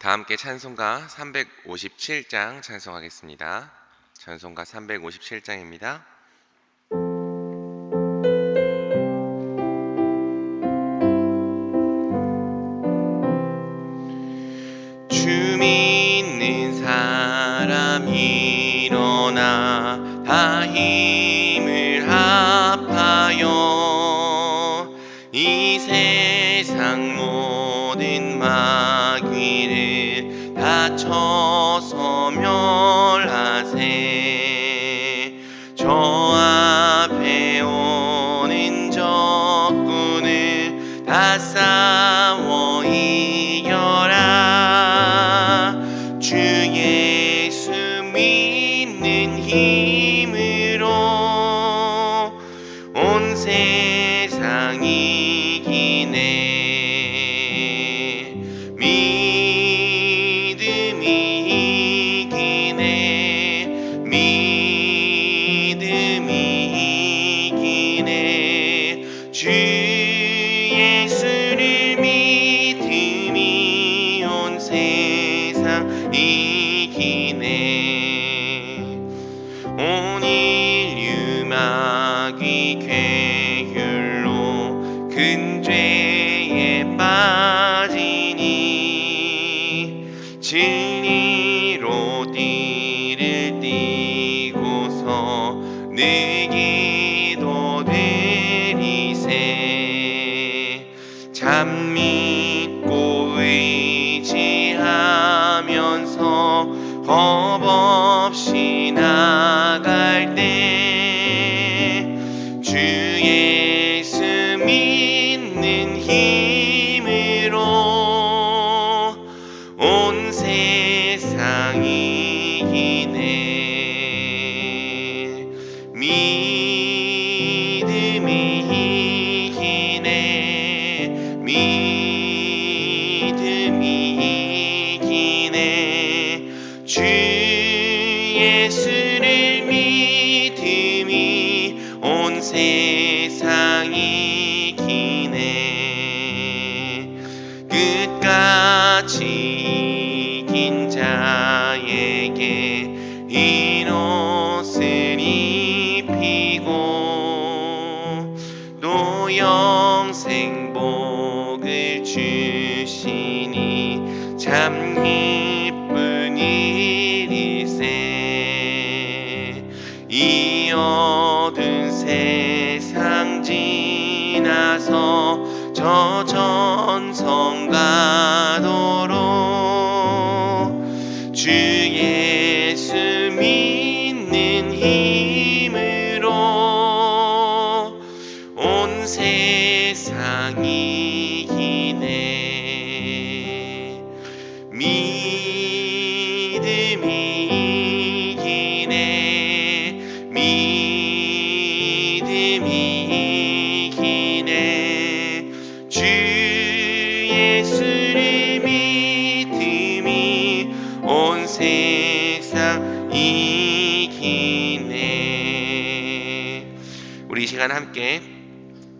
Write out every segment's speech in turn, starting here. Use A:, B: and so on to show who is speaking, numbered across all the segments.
A: 다 함께 찬송가 357장 찬송하겠습니다. 찬송가 357장입니다. 주 믿는 사람 일어나 다 힘을 합하여 이 세상 모든 마귀를 다 쳐서 멸하세. 저 앞에 오는 적군을 다 싸워 이겨라. 주 예수 믿는 힘으로 온 세상 이기네. 믿음이 이기네. 믿음이 이기네. 주 예수를 믿음이 온 세상 이기네. 온 인류 마귀 괴율로 큰 죄에 빠지니 진리로 띠를 띠고서 늘 기도드리세. 참 믿고 의지하면서 겁 없이 나갈 때 주 예수 믿는 힘으로 온 세상 이기네. 믿음이 이기네. 믿음이 이기네. 주 예수를 믿음이 온 세상 이기네. 끝까지 이긴 자에게 흰 옷을 입히고 또 영생 복을 주시니 참 기쁜 일이세. 이 어두운 세상 지나서 저 전성 가도록 주 예수 믿는 힘으로 온 세상 이기네. 믿음이 이기네. 믿음이 이기네. 주 예수를 믿음이 온 세상 이기네. 우리 이 시간 함께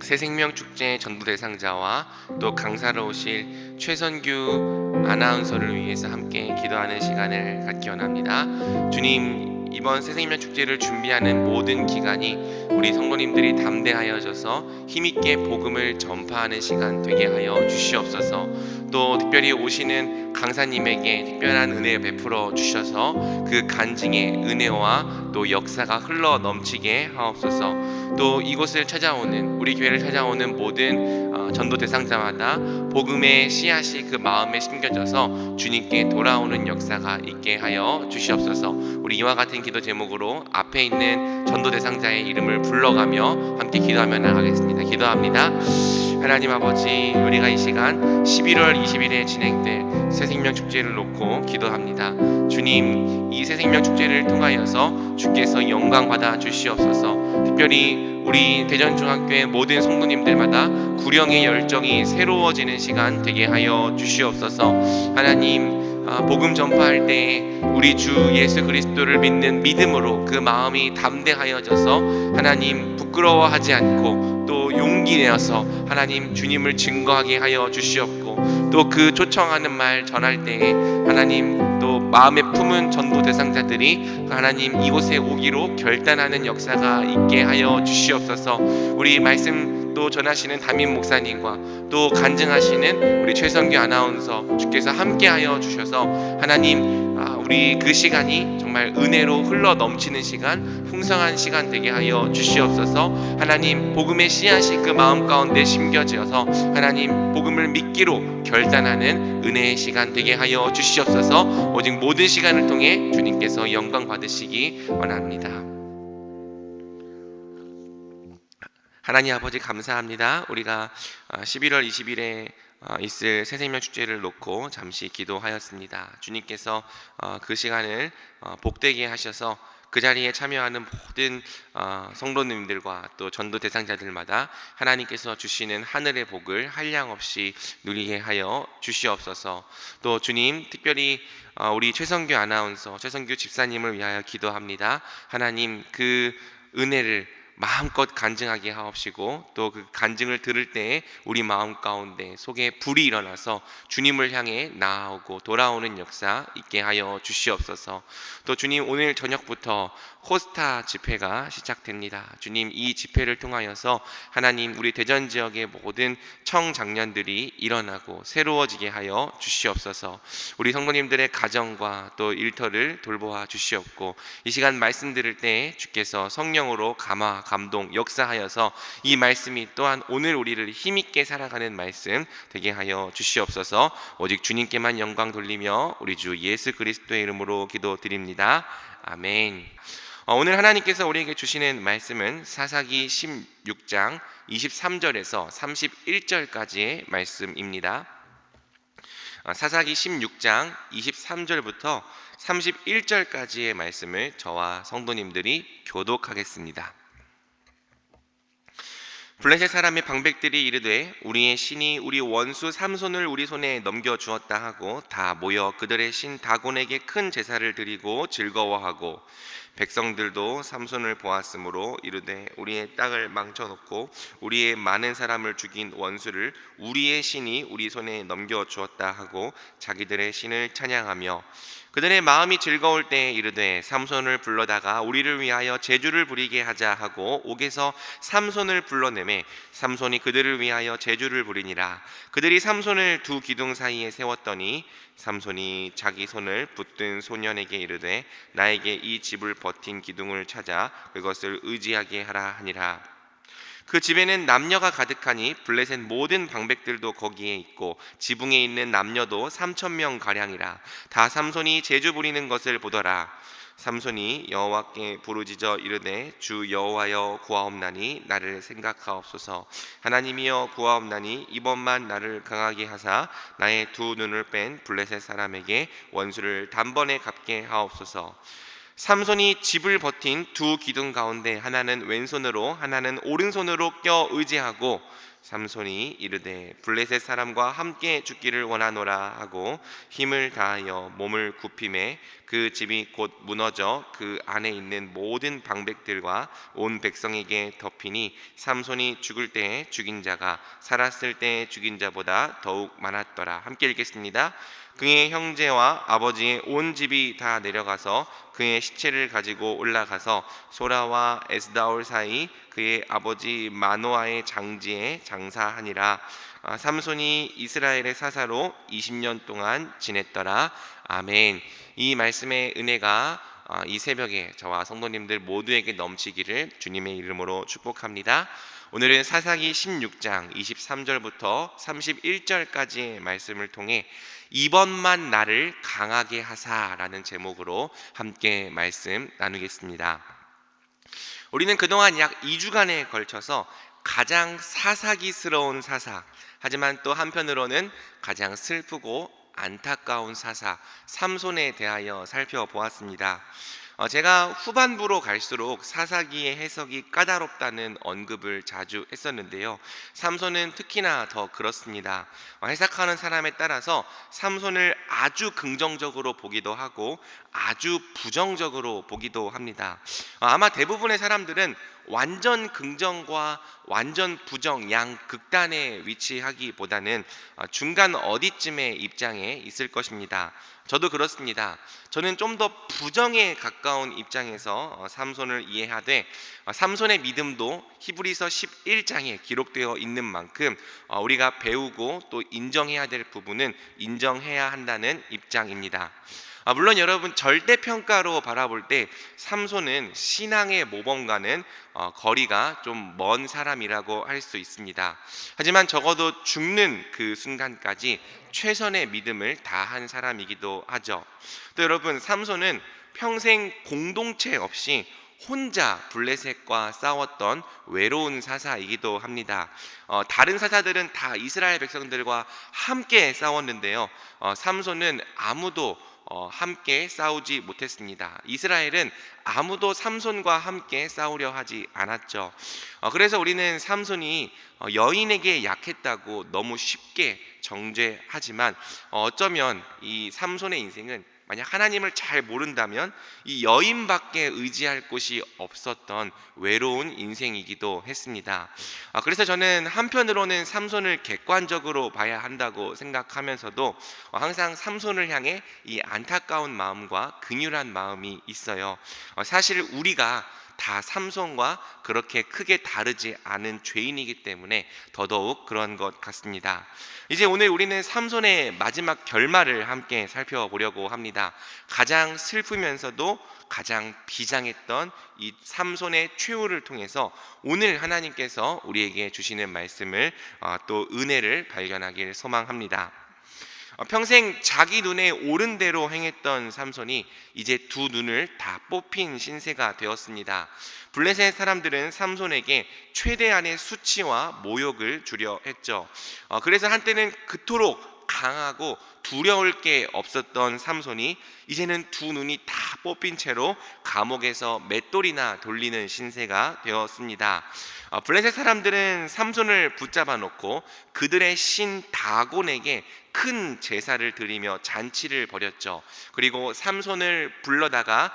A: 새생명축제 전도대상자와 또 강사로 오실 최선규 아나운서를 위해서 함께 기도하는 시간을 갖기 원합니다. 주님, 이번 새생명축제를 준비하는 모든 기간이 우리 성도님들이 담대하여져서 힘있게 복음을 전파하는 시간 되게 하여 주시옵소서. 또 특별히 오시는 강사님에게 특별한 은혜 베풀어 주셔서 그 간증의 은혜와 또 역사가 흘러 넘치게 하옵소서. 또 이곳을 찾아오는, 우리 교회를 찾아오는 모든 전도 대상자마다 복음의 씨앗이 그 마음에 심겨져서 주님께 돌아오는 역사가 있게 하여 주시옵소서. 우리 이와 같은 기도 제목으로 앞에 있는 전도 대상자의 이름을 불러가며 함께 기도하며 나가겠습니다. 기도합니다. 하나님 아버지, 우리가 이 시간 11월 20일에 진행될 새생명축제를 놓고 기도합니다. 주님, 이 새생명축제를 통하여서 주께서 영광 받아 주시옵소서. 특별히 우리 대전중학교의 모든 성도님들마다 구령의 열정이 새로워지는 시간 되게 하여 주시옵소서. 하나님, 복음 전파할 때 우리 주 예수 그리스도를 믿는 믿음으로 그 마음이 담대하여져서 하나님 부끄러워하지 않고 또 용기 내어서 하나님 주님을 증거하게 하여 주시옵고 주시고 또 그 초청하는 말 전할 때에 하나님 또 마음에 품은 전도 대상자들이 하나님 이곳에 오기로 결단하는 역사가 있게 하여 주시옵소서. 우리 말씀 또 전하시는 담임 목사님과 또 간증하시는 우리 최선규 아나운서 주께서 함께하여 주셔서 하나님 우리 그 시간이 정말 은혜로 흘러 넘치는 시간, 풍성한 시간 되게 하여 주시옵소서. 하나님 복음의 씨앗이 그 마음 가운데 심겨져서 하나님 복음을 믿기로 결단하는 은혜의 시간 되게 하여 주시옵소서. 오직 모든 시간을 통해 주님께서 영광 받으시기 원합니다. 하나님 아버지 감사합니다. 우리가 11월 20일에 있을 새생명 축제를 놓고 잠시 기도하였습니다. 주님께서 그 시간을 복되게 하셔서 그 자리에 참여하는 모든 성도님들과 또 전도 대상자들마다 하나님께서 주시는 하늘의 복을 한량없이 누리게 하여 주시옵소서. 또 주님 특별히 우리 최선규 아나운서, 최선규 집사님을 위하여 기도합니다. 하나님 그 은혜를 마음껏 간증하게 하옵시고 또 그 간증을 들을 때에 우리 마음 가운데 속에 불이 일어나서 주님을 향해 나아오고 돌아오는 역사 있게 하여 주시옵소서. 또 주님 오늘 저녁부터 코스타 집회가 시작됩니다. 주님 이 집회를 통하여서 하나님 우리 대전 지역의 모든 청장년들이 일어나고 새로워지게 하여 주시옵소서. 우리 성도님들의 가정과 또 일터를 돌보아 주시옵고 이 시간 말씀 들을 때 주께서 성령으로 감화 감동 역사하여서 이 말씀이 또한 오늘 우리를 힘있게 살아가는 말씀 되게 하여 주시옵소서. 오직 주님께만 영광 돌리며 우리 주 예수 그리스도의 이름으로 기도드립니다. 아멘. 오늘 하나님께서 우리에게 주시는 말씀은 사사기 16장 23절에서 31절까지의 말씀입니다. 사사기 16장 23절부터 31절까지의 말씀을 저와 성도님들이 교독하겠습니다. 블레셋 사람의 방백들이 이르되 우리의 신이 우리 원수 삼손을 우리 손에 넘겨주었다 하고 다 모여 그들의 신 다곤에게 큰 제사를 드리고 즐거워하고 백성들도 삼손을 보았으므로 이르되 우리의 땅을 망쳐놓고 우리의 많은 사람을 죽인 원수를 우리의 신이 우리 손에 넘겨주었다 하고 자기들의 신을 찬양하며 그들의 마음이 즐거울 때에 이르되 삼손을 불러다가 우리를 위하여 제주를 부리게 하자 하고 옥에서 삼손을 불러내매 삼손이 그들을 위하여 제주를 부리니라. 그들이 삼손을 두 기둥 사이에 세웠더니 삼손이 자기 손을 붙든 소년에게 이르되 나에게 이 집을 버틴 기둥을 찾아 그것을 의지하게 하라 하니라. 그 집에는 남녀가 가득하니 블레셋 모든 방백들도 거기에 있고 지붕에 있는 남녀도 3,000명 가량이라. 다 삼손이 제주 부리는 것을 보더라. 삼손이 여호와께 부르짖어 이르되 주 여호와여 구하옵나니 나를 생각하옵소서. 하나님이여 구하옵나니 이번만 나를 강하게 하사 나의 두 눈을 뺀 블레셋 사람에게 원수를 단번에 갚게 하옵소서. 삼손이 집을 버틴 두 기둥 가운데 하나는 왼손으로 하나는 오른손으로 껴 의지하고 삼손이 이르되 블레셋 사람과 함께 죽기를 원하노라 하고 힘을 다하여 몸을 굽힘에 그 집이 곧 무너져 그 안에 있는 모든 방백들과 온 백성에게 덮이니 삼손이 죽을 때에 죽인 자가 살았을 때에 죽인 자보다 더욱 많았더라. 함께 읽겠습니다. 그의 형제와 아버지의 온 집이 다 내려가서 그의 시체를 가지고 올라가서 소라와 에스다올 사이 그의 아버지 마노아의 장지에 장사하니라. 삼손이 이스라엘의 사사로 20년 동안 지냈더라. 아멘. 이 말씀의 은혜가 이 새벽에 저와 성도님들 모두에게 넘치기를 주님의 이름으로 축복합니다. 오늘은 사사기 16장 23절부터 31절까지의 말씀을 통해 이번만 나를 강하게 하사라는 제목으로 함께 말씀 나누겠습니다. 우리는 그동안 약 2주간에 걸쳐서 가장 사사기스러운 사사, 하지만 또 한편으로는 가장 슬프고 안타까운 사사 삼손에 대하여 살펴보았습니다. 제가 후반부로 갈수록 사사기의 해석이 까다롭다는 언급을 자주 했었는데요. 삼손은 특히나 더 그렇습니다. 해석하는 사람에 따라서 삼손을 아주 긍정적으로 보기도 하고 아주 부정적으로 보기도 합니다. 아마 대부분의 사람들은 완전 긍정과 완전 부정 양 극단에 위치하기보다는 중간 어디쯤의 입장에 있을 것입니다. 저도 그렇습니다. 저는 좀 더 부정에 가까운 입장에서 삼손을 이해하되, 삼손의 믿음도 히브리서 11장에 기록되어 있는 만큼 우리가 배우고 또 인정해야 될 부분은 인정해야 한다는 입장입니다. 물론 여러분, 절대평가로 바라볼 때 삼손은 신앙의 모범과는 거리가 좀 먼 사람이라고 할 수 있습니다. 하지만 적어도 죽는 그 순간까지 최선의 믿음을 다한 사람이기도 하죠. 또 여러분, 삼손은 평생 공동체 없이 혼자 블레셋과 싸웠던 외로운 사사이기도 합니다. 다른 사사들은 다 이스라엘 백성들과 함께 싸웠는데요, 삼손은 아무도 함께 싸우지 못했습니다. 이스라엘은 아무도 삼손과 함께 싸우려 하지 않았죠. 그래서 우리는 삼손이 여인에게 약했다고 너무 쉽게 정죄하지만, 어쩌면 이 삼손의 인생은 만약 하나님을 잘 모른다면 이 여인밖에 의지할 곳이 없었던 외로운 인생이기도 했습니다. 그래서 저는 한편으로는 삼손을 객관적으로 봐야 한다고 생각하면서도 항상 삼손을 향해 이 안타까운 마음과 긍휼한 마음이 있어요. 사실 우리가 다 삼손과 그렇게 크게 다르지 않은 죄인이기 때문에 더더욱 그런 것 같습니다. 이제 오늘 우리는 삼손의 마지막 결말을 함께 살펴보려고 합니다. 가장 슬프면서도 가장 비장했던 이 삼손의 최후를 통해서 오늘 하나님께서 우리에게 주시는 말씀을, 또 은혜를 발견하길 소망합니다. 평생 자기 눈에 옳은 대로 행했던 삼손이 이제 두 눈을 다 뽑힌 신세가 되었습니다. 블레셋 사람들은 삼손에게 최대한의 수치와 모욕을 주려 했죠. 그래서 한때는 그토록 강하고 두려울 게 없었던 삼손이 이제는 두 눈이 다 뽑힌 채로 감옥에서 맷돌이나 돌리는 신세가 되었습니다. 블레셋 사람들은 삼손을 붙잡아 놓고 그들의 신 다곤에게 큰 제사를 드리며 잔치를 벌였죠. 그리고 삼손을 불러다가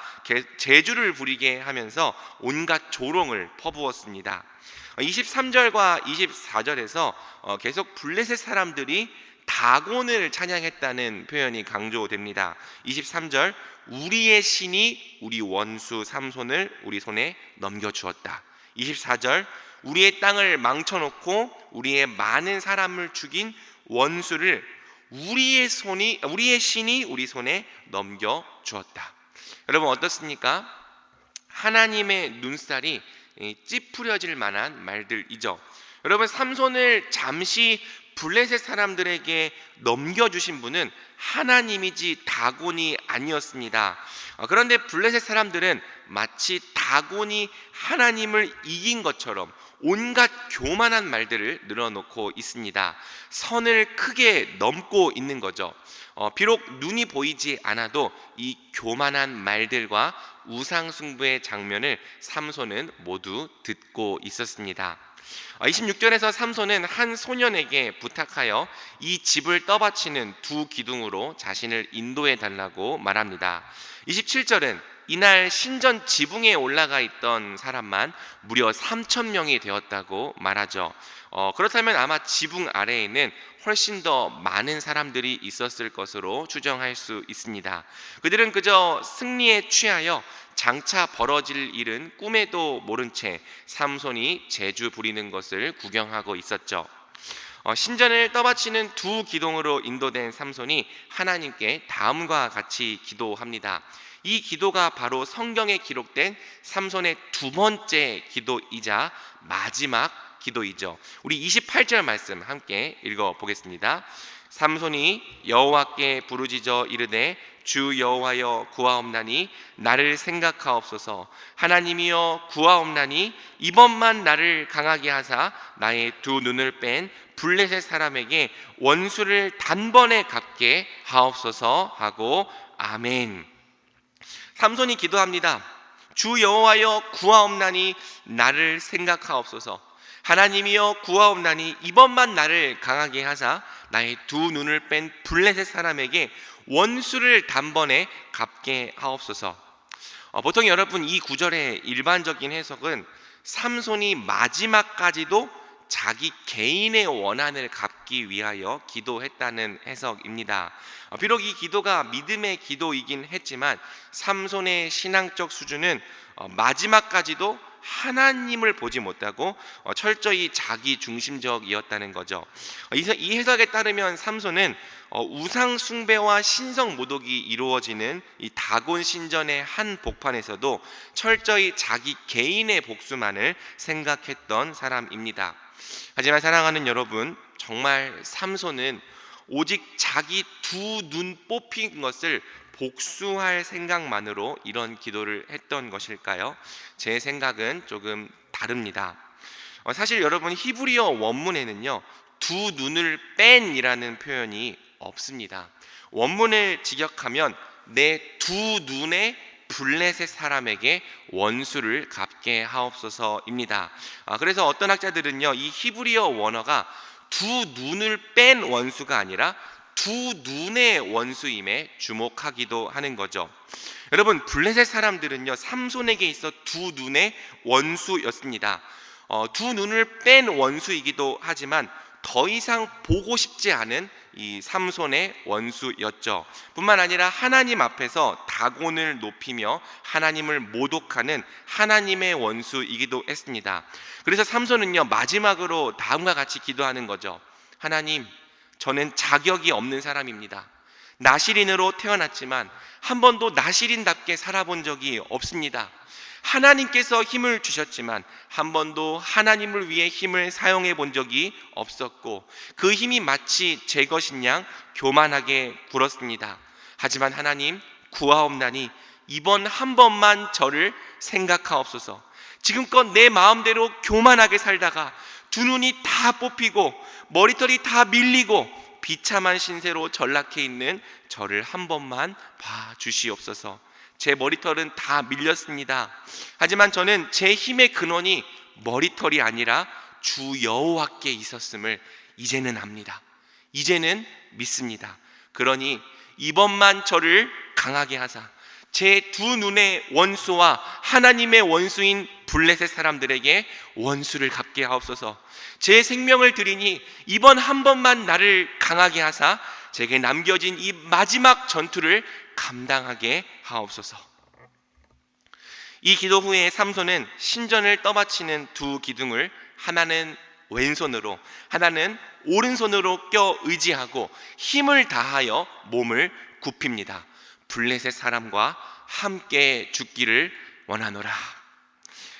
A: 제주를 부리게 하면서 온갖 조롱을 퍼부었습니다. 23절과 24절에서 계속 블레셋 사람들이 다곤을 찬양했다는 표현이 강조됩니다. 23절, 우리의 신이 우리 원수 삼손을 우리 손에 넘겨주었다. 24절, 우리의 땅을 망쳐놓고 우리의 많은 사람을 죽인 원수를 우리의 신이 우리 손에 넘겨주었다. 여러분, 어떻습니까? 하나님의 눈살이 찌푸려질 만한 말들이죠. 여러분, 삼손을 잠시 블레셋 사람들에게 넘겨주신 분은 하나님이지 다곤이 아니었습니다. 그런데 블레셋 사람들은 마치 다곤이 하나님을 이긴 것처럼 온갖 교만한 말들을 늘어놓고 있습니다. 선을 크게 넘고 있는 거죠. 비록 눈이 보이지 않아도 이 교만한 말들과 우상숭배의 장면을 삼손은 모두 듣고 있었습니다. 26절에서 삼손은 한 소년에게 부탁하여 이 집을 떠받치는 두 기둥으로 자신을 인도해 달라고 말합니다. 27절은 이날 신전 지붕에 올라가 있던 사람만 무려 3,000명이 되었다고 말하죠. 그렇다면 아마 지붕 아래에는 훨씬 더 많은 사람들이 있었을 것으로 추정할 수 있습니다. 그들은 그저 승리에 취하여 장차 벌어질 일은 꿈에도 모른 채 삼손이 제주 부리는 것을 구경하고 있었죠. 신전을 떠받치는 두 기둥으로 인도된 삼손이 하나님께 다음과 같이 기도합니다. 이 기도가 바로 성경에 기록된 삼손의 두 번째 기도이자 마지막 기도이죠. 우리 28절 말씀 함께 읽어보겠습니다. 삼손이 여호와께 부르짖어 이르되 주 여호와여 구하옵나니 나를 생각하옵소서. 하나님이여 구하옵나니 이번만 나를 강하게 하사 나의 두 눈을 뺀 블레셋 사람에게 원수를 단번에 갚게 하옵소서 하고 아멘. 삼손이 기도합니다. 주 여호와여 구하옵나니 나를 생각하옵소서. 하나님이여 구하옵나니 이번만 나를 강하게 하사 나의 두 눈을 뺀 블레셋 사람에게 원수를 단번에 갚게 하옵소서. 보통 여러분 이 구절의 일반적인 해석은 삼손이 마지막까지도 자기 개인의 원한을 갚기 위하여 기도했다는 해석입니다. 비록 이 기도가 믿음의 기도이긴 했지만 삼손의 신앙적 수준은 마지막까지도 하나님을 보지 못하고 철저히 자기 중심적이었다는 거죠. 이 해석에 따르면 삼손은 우상 숭배와 신성 모독이 이루어지는 이 다곤 신전의 한 복판에서도 철저히 자기 개인의 복수만을 생각했던 사람입니다. 하지만 사랑하는 여러분, 정말 삼손은 오직 자기 두 눈 뽑힌 것을 복수할 생각만으로 이런 기도를 했던 것일까요? 제 생각은 조금 다릅니다. 사실 여러분, 히브리어 원문에는요, 두 눈을 뺀이라는 표현이 없습니다. 원문을 직역하면 내 두 눈에 블레셋 사람에게 원수를 갚게 하옵소서입니다. 그래서 어떤 학자들은요, 이 히브리어 원어가 두 눈을 뺀 원수가 아니라 두 눈의 원수임에 주목하기도 하는 거죠. 여러분, 블레셋 사람들은요, 삼손에게 있어 두 눈의 원수였습니다. 두 눈을 뺀 원수이기도 하지만 더 이상 보고 싶지 않은 이 삼손의 원수였죠. 뿐만 아니라 하나님 앞에서 다곤을 높이며 하나님을 모독하는 하나님의 원수이기도 했습니다. 그래서 삼손은요, 마지막으로 다음과 같이 기도하는 거죠. 하나님, 저는 자격이 없는 사람입니다. 나실인으로 태어났지만 한 번도 나실인답게 살아본 적이 없습니다. 하나님께서 힘을 주셨지만 한 번도 하나님을 위해 힘을 사용해 본 적이 없었고 그 힘이 마치 제 것인 양 교만하게 굴었습니다. 하지만 하나님, 구하옵나니 이번 한 번만 저를 생각하옵소서. 지금껏 내 마음대로 교만하게 살다가 두 눈이 다 뽑히고 머리털이 다 밀리고 비참한 신세로 전락해 있는 저를 한 번만 봐주시옵소서. 제 머리털은 다 밀렸습니다. 하지만 저는 제 힘의 근원이 머리털이 아니라 주 여호와께 있었음을 이제는 압니다. 이제는 믿습니다. 그러니 이번만 저를 강하게 하사 제 두 눈의 원수와 하나님의 원수인 블레셋 사람들에게 원수를 갚게 하옵소서. 제 생명을 드리니 이번 한 번만 나를 강하게 하사 제게 남겨진 이 마지막 전투를 감당하게 하옵소서. 이 기도 후에 삼손은 신전을 떠받치는 두 기둥을 하나는 왼손으로 하나는 오른손으로 껴 의지하고 힘을 다하여 몸을 굽힙니다. 블레셋 사람과 함께 죽기를 원하노라.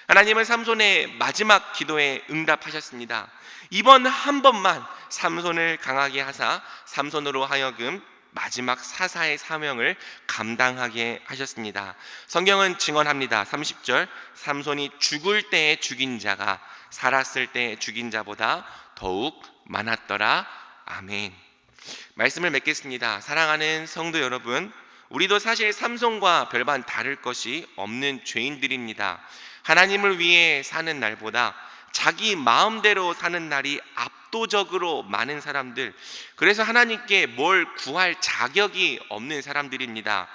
A: 하나님은 삼손의 마지막 기도에 응답하셨습니다. 이번 한 번만 삼손을 강하게 하사 삼손으로 하여금 마지막 사사의 사명을 감당하게 하셨습니다. 성경은 증언합니다. 30절, 삼손이 죽을 때에 죽인 자가 살았을 때 죽인 자보다 더욱 많았더라. 아멘. 말씀을 맺겠습니다. 사랑하는 성도 여러분, 우리도 사실 삼손과 별반 다를 것이 없는 죄인들입니다. 하나님을 위해 사는 날보다 자기 마음대로 사는 날이 압도적으로 많은 사람들, 그래서 하나님께 뭘 구할 자격이 없는 사람들입니다.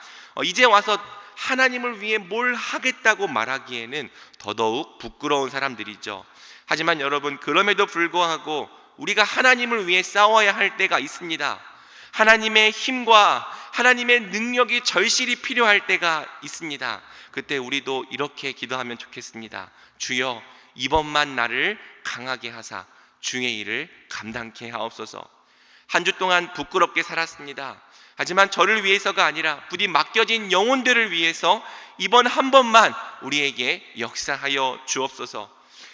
A: 이제 와서 하나님을 위해 뭘 하겠다고 말하기에는 더더욱 부끄러운 사람들이죠. 하지만 여러분, 그럼에도 불구하고 우리가 하나님을 위해 싸워야 할 때가 있습니다. 하나님의 힘과 하나님의 능력이 절실히 필요할 때가 있습니다. 그때 우리도 이렇게 기도하면 좋겠습니다. 주여, 이번만 나를 강하게 하사 주의 일을 감당케 하옵소서. 한 주 동안 부끄럽게 살았습니다. 하지만 저를 위해서가 아니라 부디 맡겨진 영혼들을 위해서 이번 한 번만 우리에게 역사하여 주옵소서.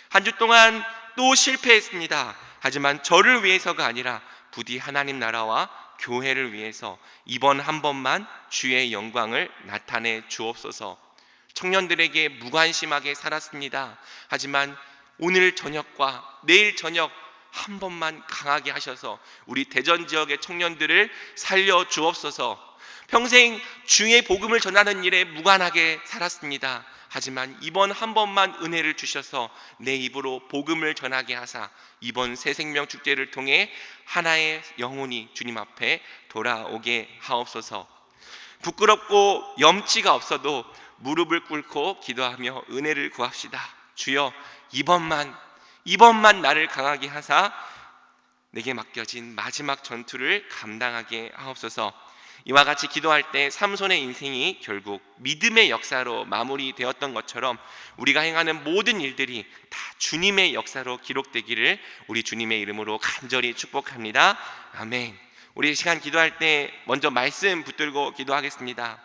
A: 한 주 동안 또 실패했습니다. 하지만 저를 위해서가 아니라 부디 하나님 나라와 교회를 위해서 이번 한 번만 주의 영광을 나타내 주옵소서. 청년들에게 무관심하게 살았습니다. 하지만 오늘 저녁과 내일 저녁 한 번만 강하게 하셔서 우리 대전 지역의 청년들을 살려 주옵소서. 평생 주의 복음을 전하는 일에 무관하게 살았습니다. 하지만 이번 한 번만 은혜를 주셔서 내 입으로 복음을 전하게 하사 이번 새생명 축제를 통해 하나의 영혼이 주님 앞에 돌아오게 하옵소서. 부끄럽고 염치가 없어도 무릎을 꿇고 기도하며 은혜를 구합시다. 주여 이번만 나를 강하게 하사 내게 맡겨진 마지막 전투를 감당하게 하옵소서. 이와 같이 기도할 때 삼손의 인생이 결국 믿음의 역사로 마무리되었던 것처럼 우리가 행하는 모든 일들이 다 주님의 역사로 기록되기를 우리 주님의 이름으로 간절히 축복합니다. 아멘. 우리 시간 기도할 때 먼저 말씀 붙들고 기도하겠습니다.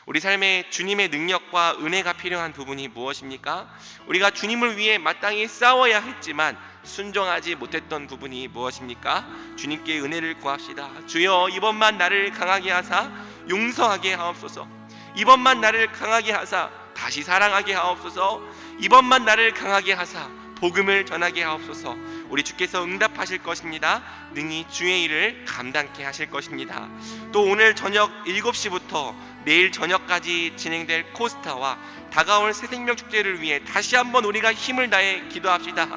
A: 우리 삶에 주님의 능력과 은혜가 필요한 부분이 무엇입니까? 우리가 주님을 위해 마땅히 싸워야 했지만 순종하지 못했던 부분이 무엇입니까? 주님께 은혜를 구합시다. 주여 이번만 나를 강하게 하사 용서하게 하옵소서. 이번만 나를 강하게 하사 다시 사랑하게 하옵소서. 이번만 나를 강하게 하사 복음을 전하게 하옵소서. 우리 주께서 응답하실 것입니다. 능히 주의 일을 감당케 하실 것입니다. 또 오늘 저녁 7시부터 내일 저녁까지 진행될 코스타와 다가올 새생명축제를 위해 다시 한번 우리가 힘을 다해 기도합시다.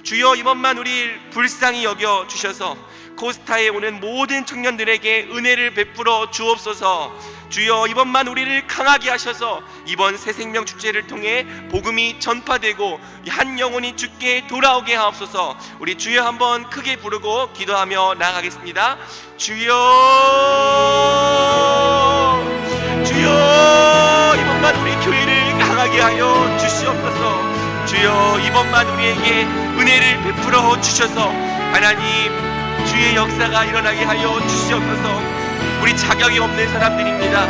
A: 주여 이번만 우리를 불쌍히 여겨 주셔서 코스타에 오는 모든 청년들에게 은혜를 베풀어 주옵소서. 주여 이번만 우리를 강하게 하셔서 이번 새생명축제를 통해 복음이 전파되고 한 영혼이 주께 돌아오게 하옵소서. 우리 주여 한번 크게 부르고 기도하며 나아가겠습니다. 주여 이번만 우리 교회를 강하게 하여 주시옵소서. 주여 이번만 우리에게 은혜를 베풀어 주셔서 하나님 주의 역사가 일어나게 하여 주시옵소서. 우리 자격이 없는 사람들입니다.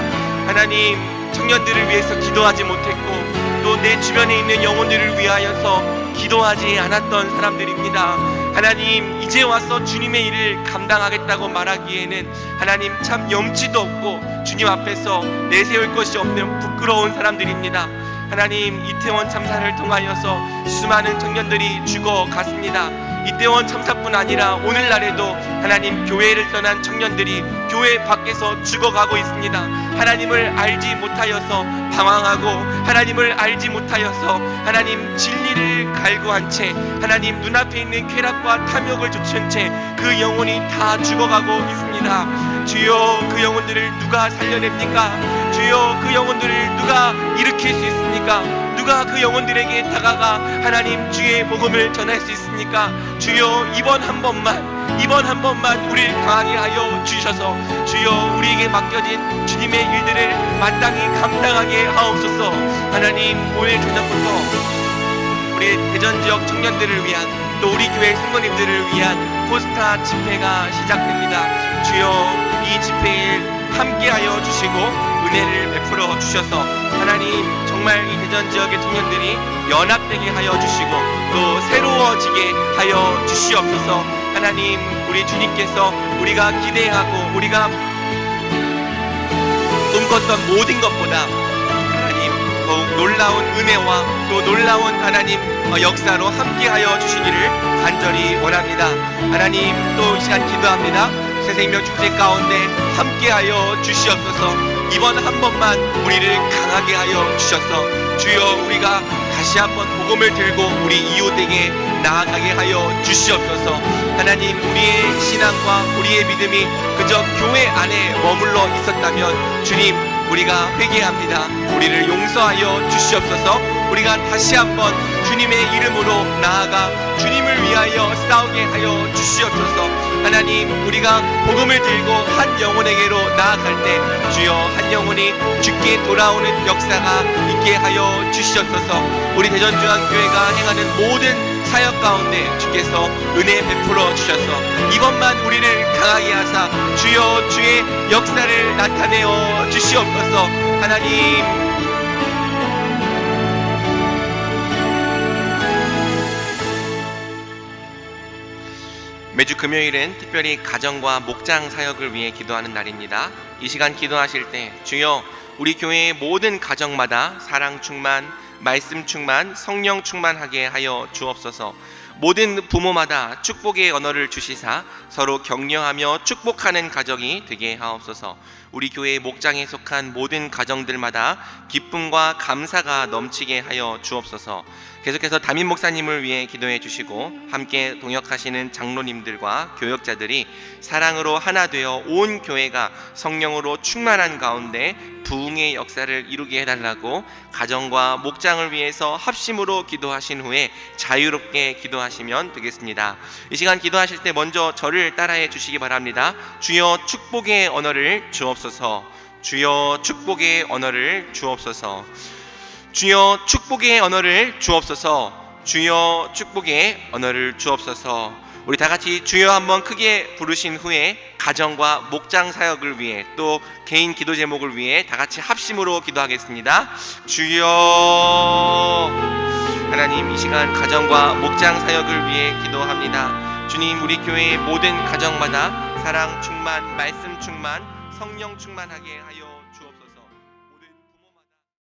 A: 하나님 청년들을 위해서 기도하지 못했고 또 내 주변에 있는 영혼들을 위하여서 기도하지 않았던 사람들입니다. 하나님 이제 와서 주님의 일을 감당하겠다고 말하기에는 하나님 참 염치도 없고 주님 앞에서 내세울 것이 없는 부끄러운 사람들입니다. 하나님 이태원 참사를 통하여서 수많은 청년들이 죽어갔습니다. 이태원 참사뿐 아니라 오늘날에도 하나님 교회를 떠난 청년들이 교회 밖에서 죽어가고 있습니다. 하나님을 알지 못하여서 방황하고 하나님을 알지 못하여서 하나님 진리를 갈구한 채 하나님 눈앞에 있는 쾌락과 탐욕을 좇은 채 그 영혼이 다 죽어가고 있습니다. 주여 그 영혼들을 누가 살려냅니까? 주여 그 영혼들을 누가 일으킬 수 있습니까? 누가 그 영혼들에게 다가가 하나님 주의 복음을 전할 수 있습니까? 주여 이번 한 번만 우리를 강하게 하여 주셔서 주여 우리에게 맡겨진 주님의 일들을 마땅히 감당하게 하옵소서. 하나님 오늘 저녁부터 우리 대전 지역 청년들을 위한 또 우리 교회 성도님들을 위한 포스타 집회가 시작됩니다. 주여 이 집회에 함께하여 주시고 은혜를 베풀어 주셔서 하나님 정말 이 대전 지역의 청년들이 연합되게 하여 주시고 또 새로워지게 하여 주시옵소서. 하나님 우리 주님께서 우리가 기대하고 우리가 꿈꿨던 모든 것보다 하나님 더욱 놀라운 은혜와 또 놀라운 하나님 역사로 함께하여 주시기를 간절히 원합니다. 하나님 또 이 시간 기도합니다. 새생명 축제 가운데 함께하여 주시옵소서. 이번 한 번만 우리를 강하게 하여 주셔서 주여 우리가 다시 한번 복음을 들고 우리 이웃에게 나아가게 하여 주시옵소서. 하나님 우리의 신앙과 우리의 믿음이 그저 교회 안에 머물러 있었다면 주님 우리가 회개합니다. 우리를 용서하여 주시옵소서. 우리가 다시 한번 주님의 이름으로 나아가 주님을 위하여 싸우게 하여 주시옵소서. 하나님 우리가 복음을 들고 한 영혼에게로 나아갈 때 주여 한 영혼이 주께 돌아오는 역사가 있게 하여 주시옵소서. 우리 대전중앙교회가 행하는 모든 사역 가운데 주께서 은혜 베풀어 주셔서 이번만 우리를 강하게 하사 주여 주의 역사를 나타내어 주시옵소서. 하나님 매주 금요일은 특별히 가정과 목장 사역을 위해 기도하는 날입니다. 이 시간 기도하실 때 주여 우리 교회의 모든 가정마다 사랑 충만, 말씀 충만, 성령 충만하게 하여 주옵소서. 모든 부모마다 축복의 언어를 주시사 서로 격려하며 축복하는 가정이 되게 하옵소서. 우리 교회 목장에 속한 모든 가정들마다 기쁨과 감사가 넘치게 하여 주옵소서. 계속해서 담임 목사님을 위해 기도해 주시고 함께 동역하시는 장로님들과 교역자들이 사랑으로 하나 되어 온 교회가 성령으로 충만한 가운데 부흥의 역사를 이루게 해달라고 가정과 목장을 위해서 합심으로 기도하신 후에 자유롭게 기도하시면 되겠습니다. 이 시간 기도하실 때 먼저 저를 따라해 주시기 바랍니다. 주여 축복의 언어를 주옵소서. 주여 축복의 언어를 주옵소서. 주여 축복의 언어를 주옵소서. 주여 축복의 언어를 주옵소서. 우리 다 같이 주여 한번 크게 부르신 후에 가정과 목장 사역을 위해 또 개인 기도 제목을 위해 다 같이 합심으로 기도하겠습니다. 주여. 하나님, 이 시간 가정과 목장 사역을 위해 기도합니다. 주님, 우리 교회의 모든 가정마다 사랑 충만, 말씀 충만, 성령 충만하게 하여